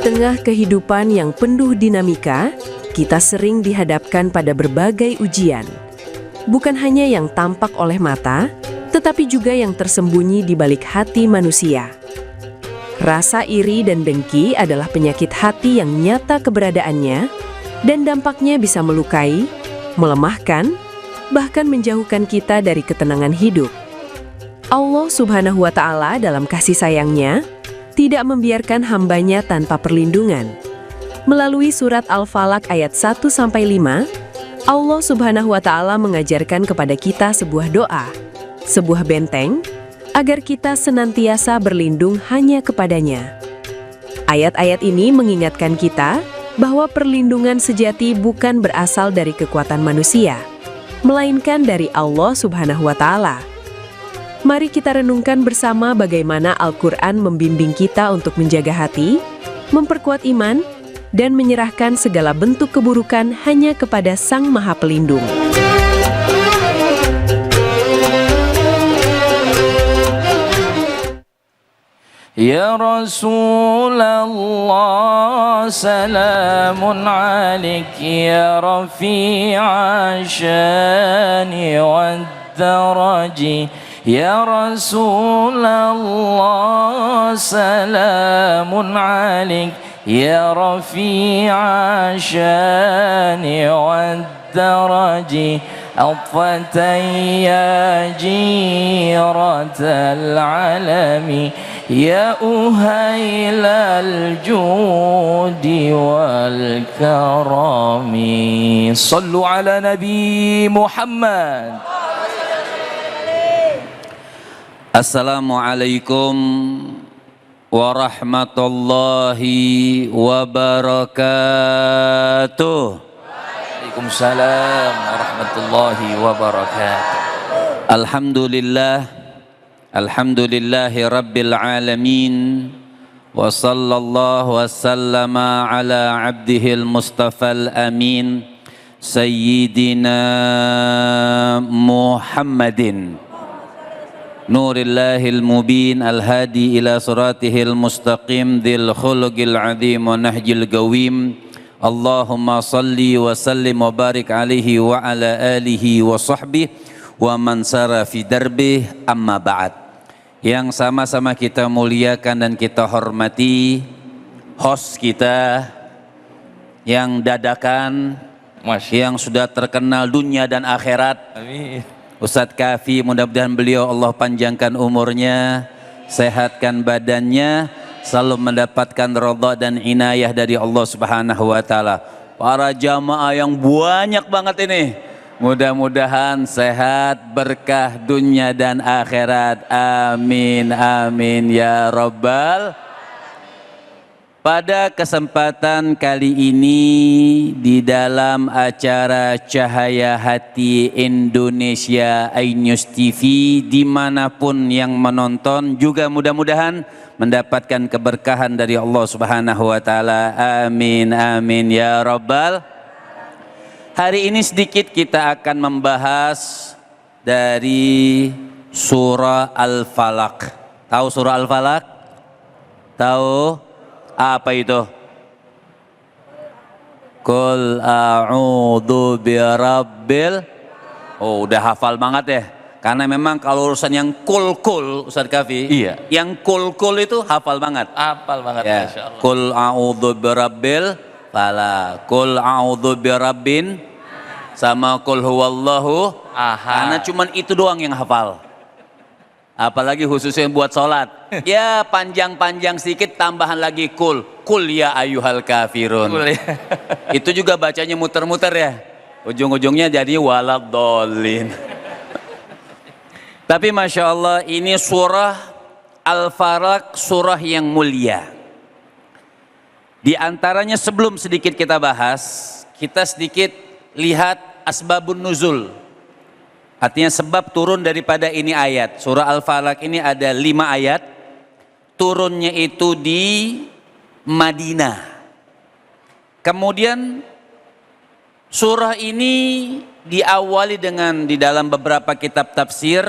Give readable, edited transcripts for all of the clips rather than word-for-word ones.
tengah kehidupan yang penuh dinamika, kita sering dihadapkan pada berbagai ujian. Bukan hanya yang tampak oleh mata, tetapi juga yang tersembunyi di balik hati manusia. Rasa iri dan dengki adalah penyakit hati yang nyata keberadaannya, dan dampaknya bisa melukai, melemahkan, bahkan menjauhkan kita dari ketenangan hidup. Allah Subhanahu wa Ta'ala dalam kasih sayangnya tidak membiarkan hambanya tanpa perlindungan. Melalui surat Al-Falaq ayat 1-5, Allah Subhanahu wa Ta'ala mengajarkan kepada kita sebuah doa, sebuah benteng, agar kita senantiasa berlindung hanya kepadanya. Ayat-ayat ini mengingatkan kita bahwa perlindungan sejati bukan berasal dari kekuatan manusia, melainkan dari Allah Subhanahu wa Ta'ala. Mari kita renungkan bersama bagaimana Al-Quran membimbing kita untuk menjaga hati, memperkuat iman, dan menyerahkan segala bentuk keburukan hanya kepada Sang Maha Pelindung. Ya Rasulullah, salamun alaik ya rafi'a syani wa daraji. Ya Rasulullah, salamun alaik ya rafi'a syani wa daraji. عطفة يا جيرة العالم يا أهيل الجود والكرم صلوا على نبي محمد. Assalamualaikum warahmatullahi wabarakatuh. Waalaikumsalam warahmatullahi wabarakatuh. Alhamdulillahi rabbil alamin. Wa sallallahu wasallama ala abdihil mustafal amin Sayyidina Muhammadin Nurillahil mubin al-hadi ila suratihil mustaqim Dhil khuluqil azim wa nahjil gawim. Allahumma salli wa sallim wa barik alaihi wa ala alihi wa sahbihi wa man sara fi darbih, amma ba'd. Yang sama-sama kita muliakan dan kita hormati host kita yang dadakan, yang sudah terkenal dunia dan akhirat. Amin. Ustadz Kafi, mudah-mudahan beliau Allah panjangkan umurnya, sehatkan badannya, selalu mendapatkan ridha dan inayah dari Allah Subhanahu wa Ta'ala. Para jamaah yang banyak banget ini, mudah-mudahan sehat, berkah dunia dan akhirat. Amin, amin ya Rabbal. Pada kesempatan kali ini di dalam acara Cahaya Hati Indonesia iNews TV, dimanapun yang menonton juga mudah-mudahan mendapatkan keberkahan dari Allah Subhanahu wa Ta'ala. Amin, amin ya Rabbal. Hari ini sedikit kita akan membahas dari surah Al-Falaq. Tahu surah Al-Falaq? Tahu? Apa itu? Qul a'udzu birabbil. Oh, udah hafal banget ya. Karena memang kalau urusan yang kul-kul, Ustadz Kafi, iya, yang kul-kul itu hafal banget. Hafal banget Ya. Masya Allah. Qul a'udzu birabbil falaq. Qul a'udzu birabbin sama qul huwallahu ahad. Karena cuman itu doang yang hafal. Apalagi khususnya buat sholat. Ya panjang-panjang sedikit, tambahan lagi kul ya ayyuhal kafirun. Ya. Itu juga bacanya muter-muter ya. Ujung-ujungnya jadi waladhdallin. Tapi Masya Allah, ini surah Al-Falaq, surah yang mulia. Di antaranya sebelum sedikit kita bahas, kita sedikit lihat asbabun nuzul. Artinya sebab turun daripada ini ayat. Surah Al-Falaq ini ada 5 ayat. Turunnya itu di Madinah. Kemudian surah ini diawali dengan, di dalam beberapa kitab tafsir,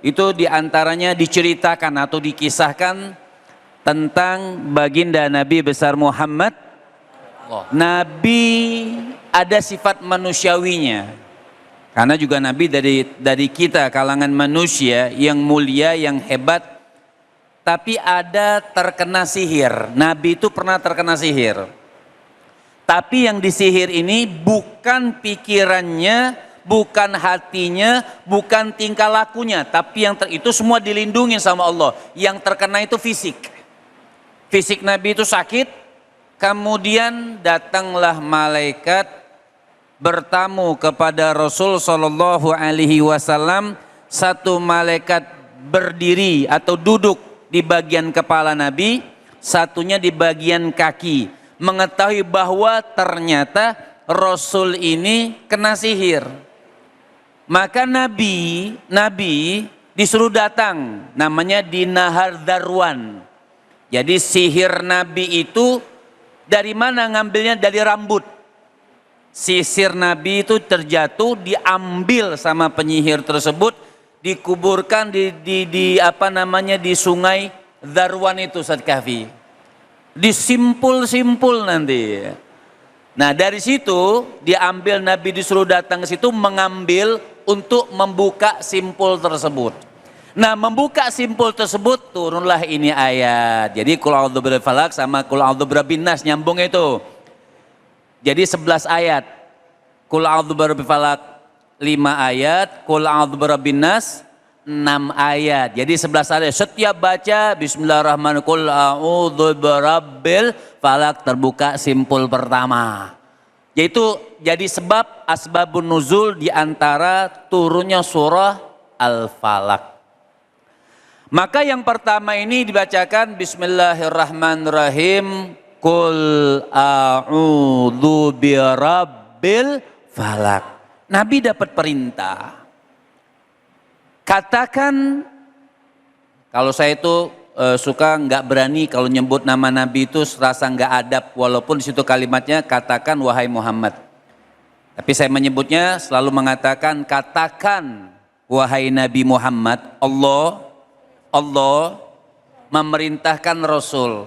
itu diantaranya diceritakan atau dikisahkan tentang baginda Nabi besar Muhammad. Allah. Nabi ada sifat manusiawinya. Karena juga Nabi dari kita kalangan manusia yang mulia, yang hebat, tapi ada terkena sihir. Nabi itu pernah terkena sihir. Tapi yang disihir ini bukan pikirannya, bukan hatinya, bukan tingkah lakunya, tapi itu semua dilindungi sama Allah. Yang terkena itu fisik. Fisik Nabi itu sakit, kemudian datanglah malaikat bertamu kepada Rasul Shallallahu Alaihi Wasallam. Satu malaikat berdiri atau duduk di bagian kepala Nabi, satunya di bagian kaki, mengetahui bahwa ternyata Rasul ini kena sihir. Maka Nabi disuruh datang, namanya di Nahar Darwan. Jadi sihir Nabi itu dari mana ngambilnya? Dari rambut. Sisir Nabi itu terjatuh, diambil sama penyihir tersebut, dikuburkan di sungai Darwan itu, Ustaz Kahfi. Disimpul-simpul nanti. Nah, dari situ diambil, Nabi disuruh datang ke situ mengambil untuk membuka simpul tersebut. Nah, membuka simpul tersebut turunlah ini ayat. Jadi qul a'udzu birabbil falaq sama qul a'udzu birabbin nas nyambung itu. Jadi 11 ayat. Qul a'udzu birabbil falaq 5 ayat, qul a'udzu birabbin nas 6 ayat. Jadi 11 ayat. Setiap baca bismillahirrahmanirrahim qul a'udzu birabbil falaq terbuka simpul pertama. Yaitu jadi sebab asbabun nuzul di antara turunnya surah Al-Falaq. Maka yang pertama ini dibacakan bismillahirrahmanirrahim qul a'udzu birabbil falaq. Nabi dapat perintah. Katakan, kalau saya itu suka nggak berani kalau nyebut nama Nabi itu serasa nggak adab, walaupun di situ kalimatnya katakan wahai Muhammad. Tapi saya menyebutnya selalu mengatakan katakan wahai Nabi Muhammad. Allah memerintahkan Rasul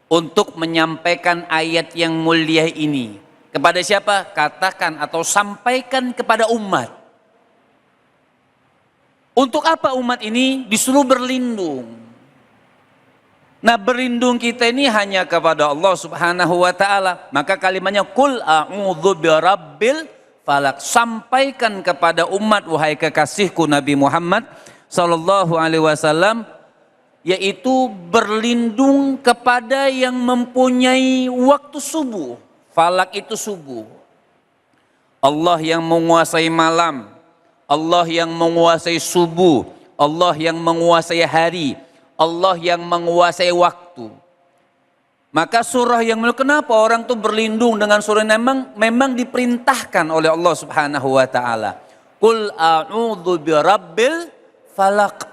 untuk menyampaikan ayat yang mulia ini. Kepada siapa? Katakan atau sampaikan kepada umat. Untuk apa umat ini disuruh berlindung? Nah, berlindung kita ini hanya kepada Allah Subhanahu wa taala. Maka kalimatnya qul a'udzu birabbil falaq. Sampaikan kepada umat wahai kekasihku Nabi Muhammad sallallahu alaihi wasallam, yaitu berlindung kepada yang mempunyai waktu subuh. Falak itu subuh. Allah yang menguasai malam, Allah yang menguasai subuh, Allah yang menguasai hari, Allah yang menguasai waktu. Maka surah yang kenapa orang tuh berlindung dengan surah memang diperintahkan oleh Allah Subhanahu wa taala. Qul a'udzu birabbil falaq.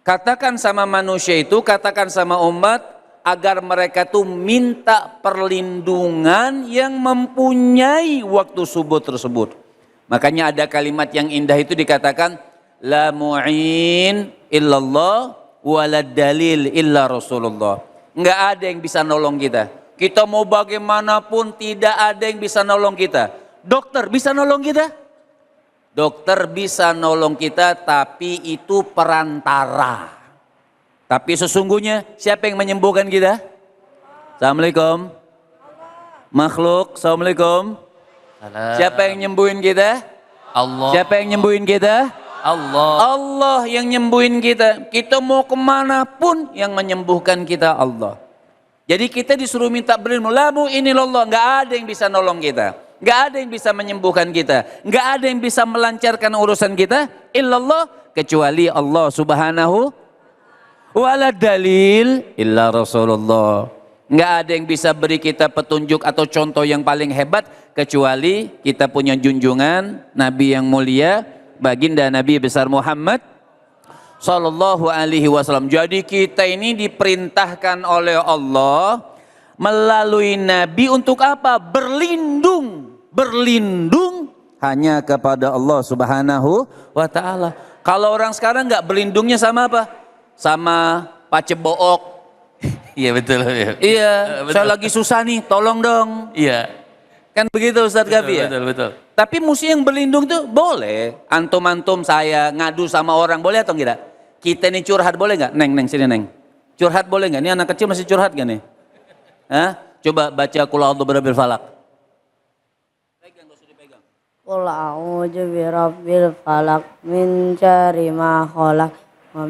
Katakan sama manusia itu, katakan sama umat agar mereka tuh minta perlindungan yang mempunyai waktu subuh tersebut. Makanya ada kalimat yang indah itu dikatakan la mu'in illallah walad dalil illa Rasulullah. Enggak ada yang bisa nolong kita. Kita mau bagaimanapun tidak ada yang bisa nolong kita. Dokter bisa nolong kita? Dokter bisa nolong kita, tapi itu perantara. Tapi sesungguhnya siapa yang menyembuhkan kita? Assalamualaikum. Makhluk, assalamualaikum. Siapa yang nyembuhin kita? Allah. Siapa yang nyembuhin kita? Allah. Allah yang nyembuhin kita. Kita mau kemana pun yang menyembuhkan kita Allah. Jadi kita disuruh minta berlindung. Lamu inilallah, nggak ada yang bisa nolong kita. Nggak ada yang bisa menyembuhkan kita. Nggak ada yang bisa melancarkan urusan kita. Illallah, kecuali Allah Subhanahu. Wala dalil illa Rasulullah. Nggak ada yang bisa beri kita petunjuk atau contoh yang paling hebat kecuali kita punya junjungan Nabi yang mulia, baginda Nabi besar Muhammad sallallahu alaihi wasallam. Jadi kita ini diperintahkan oleh Allah melalui Nabi untuk apa? Berlindung hanya kepada Allah Subhanahu wa taala. Kalau orang sekarang nggak berlindungnya sama apa? Sama pacebook, Iya betul. Iya, Betul. saya lagi susah nih, tolong dong. Iya. Kan begitu Ustadz Gafi ya? Betul. Tapi musuh yang berlindung tuh boleh. Antum-antum saya ngadu sama orang, boleh atau tidak? Kita ini curhat boleh nggak? Neng, sini Neng. Curhat boleh nggak? Ini anak kecil masih curhat gak nih? Hah? Coba baca Qul a'udzu birabbil falaq. Qul a'udzu birabbil falaq min syarri ma khalaq wa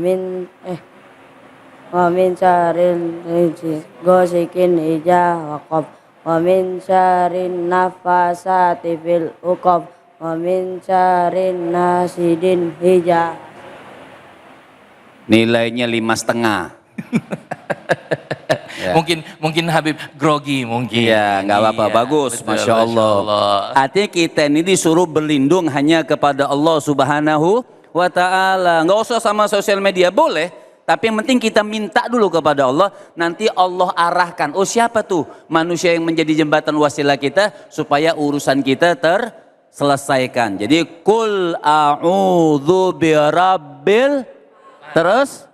min syarril ghasikin idza waqab wa min syarrin nafasati fil uqab wa min syarrin nasidin hija. Nilainya 5,5. Ya. Mungkin Habib grogi mungkin. Iya, nggak apa-apa, Iya, bagus, betul, Masya Allah. Artinya kita ini disuruh berlindung hanya kepada Allah Subhanahu wa Ta'ala. Nggak usah sama sosial media, boleh. Tapi yang penting kita minta dulu kepada Allah, nanti Allah arahkan. Oh siapa tuh manusia yang menjadi jembatan wasilah kita supaya urusan kita terselesaikan. Jadi Qul a'udzu birabbil terus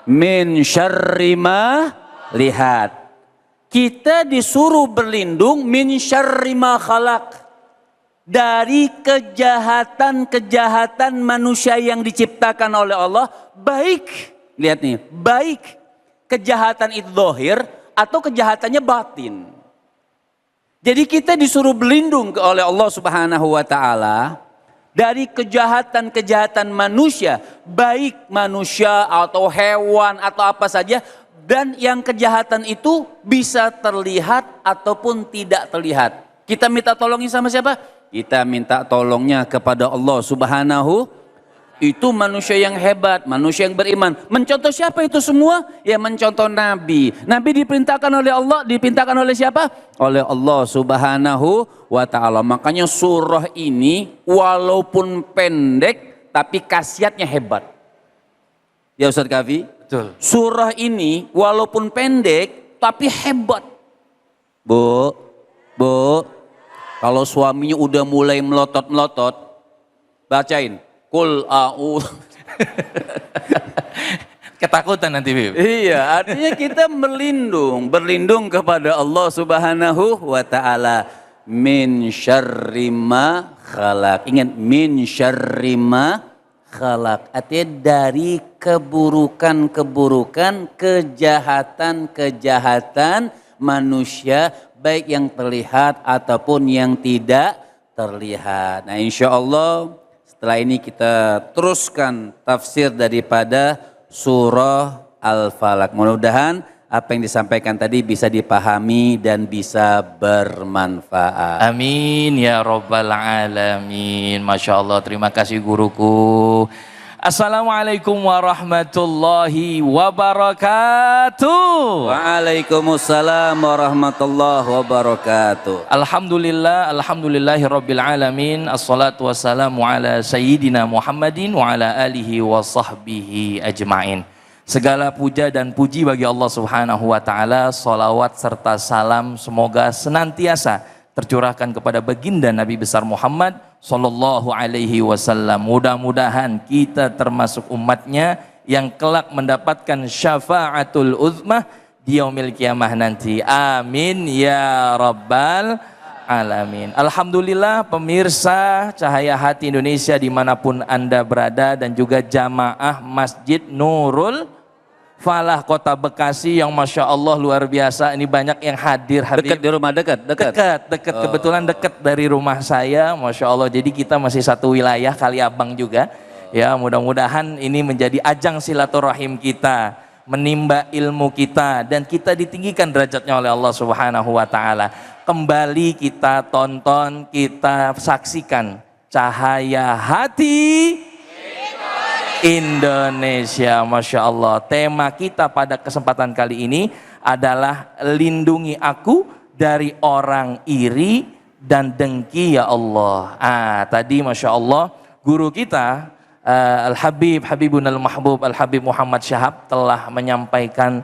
min syarri ma lihat. Kita disuruh berlindung min syarri ma khalaq, dari kejahatan-kejahatan manusia yang diciptakan oleh Allah. Baik, lihat nih, baik kejahatan itu zahir atau kejahatannya batin. Jadi kita disuruh berlindung oleh Allah Subhanahu wa Ta'ala dari kejahatan-kejahatan manusia, baik manusia atau hewan atau apa saja, dan yang kejahatan itu bisa terlihat ataupun tidak terlihat. Kita minta tolongnya sama siapa? Kita minta tolongnya kepada Allah Subhanahu. Itu manusia yang hebat, manusia yang beriman. Mencontoh siapa itu semua? Ya mencontoh Nabi. Nabi diperintahkan oleh Allah, diperintahkan oleh siapa? Oleh Allah Subhanahu wa Ta'ala. Makanya surah ini walaupun pendek tapi khasiatnya hebat. Ya Ustaz Kafi? Betul. Surah ini walaupun pendek tapi hebat. Bu, kalau suaminya udah mulai melotot-melotot, bacain. Qul a'udzu. Ketakutan nanti, Bib. Iya, artinya kita berlindung kepada Allah Subhanahu wa Ta'ala. Min syarri ma khalaq. Ingat, min syarri ma khalaq. Artinya dari keburukan-keburukan, kejahatan-kejahatan manusia, baik yang terlihat ataupun yang tidak terlihat. Nah, insya Allah setelah ini kita teruskan tafsir daripada surah Al-Falaq. Mudah-mudahan apa yang disampaikan tadi bisa dipahami dan bisa bermanfaat. Amin ya Rabbal Alamin. Masya Allah, terima kasih guruku. Assalamualaikum warahmatullahi wabarakatuh. Waalaikumsalam warahmatullahi wabarakatuh. Alhamdulillahi Rabbil Alamin. Assalatu wassalamu ala Sayyidina Muhammadin wa ala alihi wa sahbihi ajma'in. Segala puja dan puji bagi Allah Subhanahu wa Ta'ala. Salawat serta salam semoga senantiasa tercurahkan kepada baginda Nabi besar Muhammad Sallallahu Alaihi Wasallam. Mudah-mudahan kita termasuk umatnya yang kelak mendapatkan syafaatul uzmah di yaumil kiamah nanti. Amin ya Rabbal Alamin. Alhamdulillah pemirsa Cahaya Hati Indonesia dimanapun Anda berada, dan juga jamaah Masjid Nurul Falah Kota Bekasi yang Masya Allah luar biasa. Ini banyak yang hadir. Dekat di rumah, dekat. Kebetulan dekat dari rumah saya, Masya Allah. Jadi kita masih satu wilayah, Kaliabang juga. Ya, mudah-mudahan ini menjadi ajang silaturahim kita, menimba ilmu kita, dan kita ditinggikan derajatnya oleh Allah Subhanahu wa Ta'ala. Kembali kita tonton, kita saksikan Cahaya Hati Indonesia. Masya Allah. Tema kita pada kesempatan kali ini adalah lindungi aku dari orang iri dan dengki ya Allah. Tadi Masya Allah guru kita Habibun Al-Mahbub Al-Habib Muhammad Syahab telah menyampaikan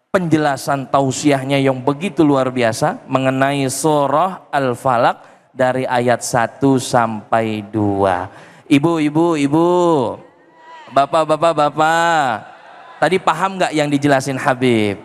penjelasan tausiahnya yang begitu luar biasa mengenai surah Al-Falaq dari ayat 1 sampai 2. Ibu, bapak, Tadi paham nggak yang dijelasin Habib?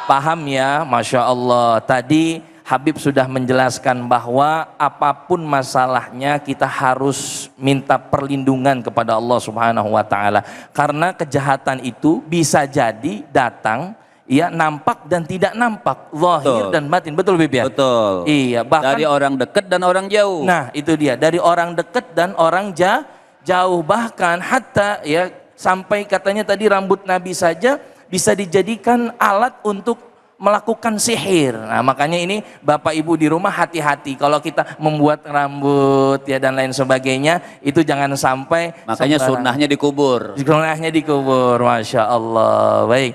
Paham ya, Masya Allah. Tadi Habib sudah menjelaskan bahwa apapun masalahnya kita harus minta perlindungan kepada Allah Subhanahu wa taala. Karena kejahatan itu bisa jadi datang ya, nampak dan tidak nampak, zahir dan batin. Betul Bib ya? Betul. Iya, bahkan Dari orang dekat dan orang jauh. nah, itu dia, dari orang dekat dan orang jauh, bahkan hatta ya sampai katanya tadi rambut Nabi saja bisa dijadikan alat untuk melakukan sihir. Nah, makanya ini Bapak Ibu di rumah hati-hati kalau kita membuat rambut ya dan lain sebagainya, itu jangan sampai Makanya sembarang. sunnahnya dikubur. Sunnahnya dikubur, Masya Allah. Baik,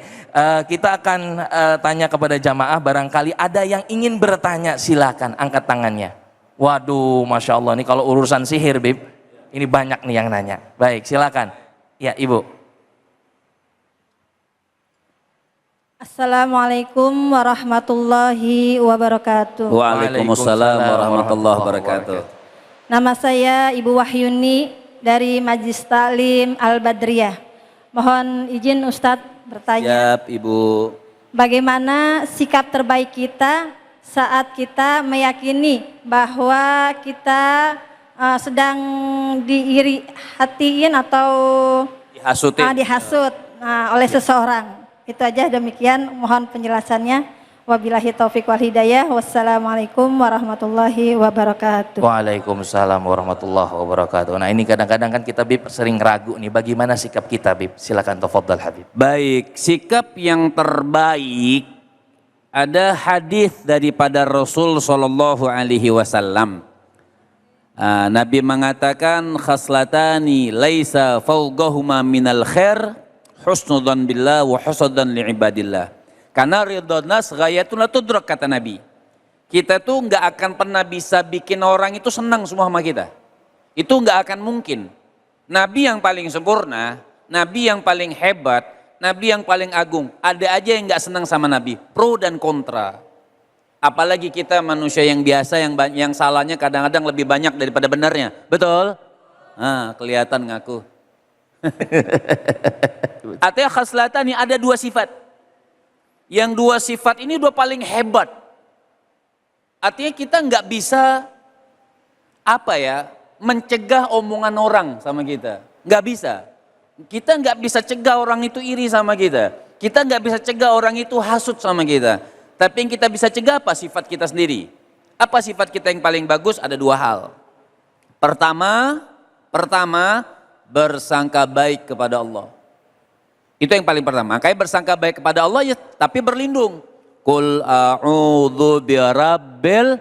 kita akan tanya kepada jamaah, barangkali ada yang ingin bertanya, silakan angkat tangannya. Waduh, Masya Allah, ini kalau urusan sihir Bib, ini banyak nih yang nanya. Baik, silakan. Ya, Ibu. Assalamualaikum warahmatullahi wabarakatuh. Waalaikumsalam warahmatullahi wabarakatuh. Nama saya Ibu Wahyuni dari Majlis Taklim Al-Badriyah. Mohon izin Ustadz bertanya. Siap, Ibu. Bagaimana sikap terbaik kita saat kita meyakini bahwa kita sedang diiri hatiin atau Dihasutin. dihasut oleh seseorang? Itu aja, demikian, mohon penjelasannya. Wabillahi taufiq wal hidayah. Wassalamualaikum warahmatullahi wabarakatuh. Waalaikumsalam warahmatullahi wabarakatuh. Nah, ini kadang-kadang kan kita Bib sering ragu nih, bagaimana sikap kita Bib? Silakan tafadhal Habib. Baik, sikap yang terbaik, ada hadis daripada Rasul Shallallahu Alaihi Wasallam. Nabi mengatakan khaslatani laisa fawqahuma minal khair husnudzan billah wa husnudzan liibadillah. Karena ridha nas ghayatun la tudrak, kata Nabi. Kita tuh nggak akan pernah bisa bikin orang itu senang semua sama kita. Itu nggak akan mungkin. Nabi yang paling sempurna, Nabi yang paling hebat, Nabi yang paling agung, ada aja yang nggak senang sama Nabi. Pro dan kontra. Apalagi kita manusia yang biasa, yang salahnya kadang-kadang lebih banyak daripada benarnya. Betul? Kelihatan ngaku. Artinya khaslatan ini ada dua sifat. Yang dua sifat ini dua paling hebat. Artinya kita nggak bisa mencegah omongan orang sama kita. Nggak bisa. Kita nggak bisa cegah orang itu iri sama kita. Kita nggak bisa cegah orang itu hasut sama kita. Tapi yang kita bisa cegah apa? Sifat kita sendiri. Apa sifat kita yang paling bagus? Ada dua hal. Pertama, bersangka baik kepada Allah. Itu yang paling pertama. Makanya bersangka baik kepada Allah ya, tapi berlindung. Qul a'udzu birabbil.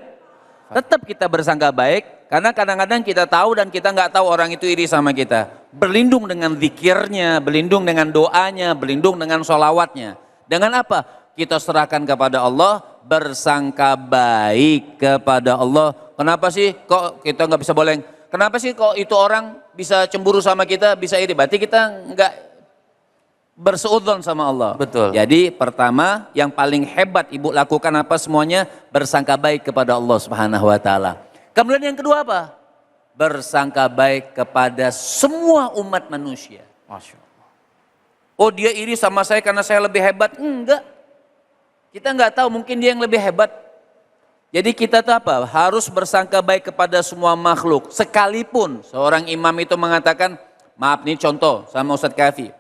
Tetap kita bersangka baik, karena kadang-kadang kita tahu dan kita nggak tahu orang itu iri sama kita. Berlindung dengan zikirnya, berlindung dengan doanya, berlindung dengan sholawatnya. Dengan apa? Kita serahkan kepada Allah, bersangka baik kepada Allah. Kenapa sih kok kita nggak bisa boleh? Kenapa sih kok itu orang bisa cemburu sama kita, bisa iri? Berarti kita nggak berseudon sama Allah. Betul. Jadi pertama, yang paling hebat Ibu lakukan apa semuanya? Bersangka baik kepada Allah Subhanahu wa taala. Kemudian yang kedua apa? Bersangka baik kepada semua umat manusia. Masya Allah. Oh, dia iri sama saya karena saya lebih hebat? Enggak. Kita nggak tahu, mungkin dia yang lebih hebat. Jadi kita tuh apa? Harus bersangka baik kepada semua makhluk. Sekalipun seorang imam itu mengatakan, maaf nih contoh sama Ustadz Kafi.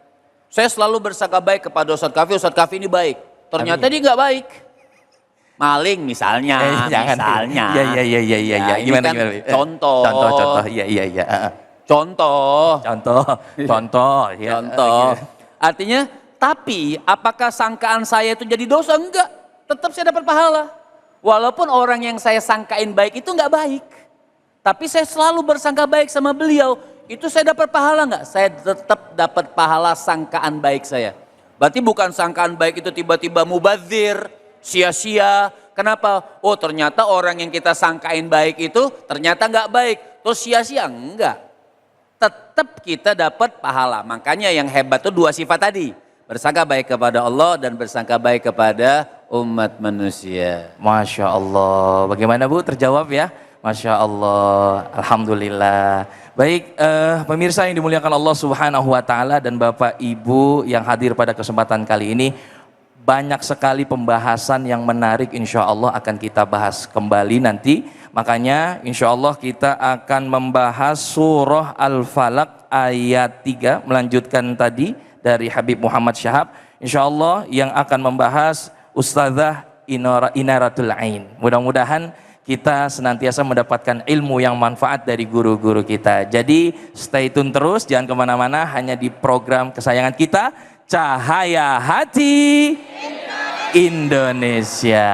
Saya selalu bersangka baik kepada Ustadz Kafi ini baik. Ternyata dia nggak baik. Maling misalnya. Misalnya. Iya. Gimana? Contoh. Iya. Contoh. Ya. Artinya, tapi apakah sangkaan saya itu jadi dosa? Enggak. Tetap saya dapat pahala. Walaupun orang yang saya sangkain baik itu enggak baik. Tapi saya selalu bersangka baik sama beliau. Itu saya dapat pahala enggak? Saya tetap dapat pahala sangkaan baik saya. Berarti bukan sangkaan baik itu tiba-tiba mubazir, sia-sia. Kenapa? Oh, ternyata orang yang kita sangkain baik itu ternyata enggak baik. Terus sia-sia? Enggak. Tetap kita dapat pahala. Makanya yang hebat itu dua sifat tadi. Bersangka baik kepada Allah dan bersangka baik kepada umat manusia. Masya Allah. Bagaimana Bu? Terjawab ya? Masya Allah, Alhamdulillah. Baik, pemirsa yang dimuliakan Allah Subhanahu wa Ta'ala dan Bapak Ibu yang hadir pada kesempatan kali ini, banyak sekali pembahasan yang menarik, insya Allah akan kita bahas kembali nanti. Makanya insya Allah kita akan membahas surah Al-Falaq ayat 3, melanjutkan tadi dari Habib Muhammad Syahab. Insya Allah yang akan membahas Ustazah Inaratul Ain. Mudah-mudahan kita senantiasa mendapatkan ilmu yang manfaat dari guru-guru kita. Jadi stay tune terus, jangan kemana-mana, hanya di program kesayangan kita, Cahaya Hati Indonesia.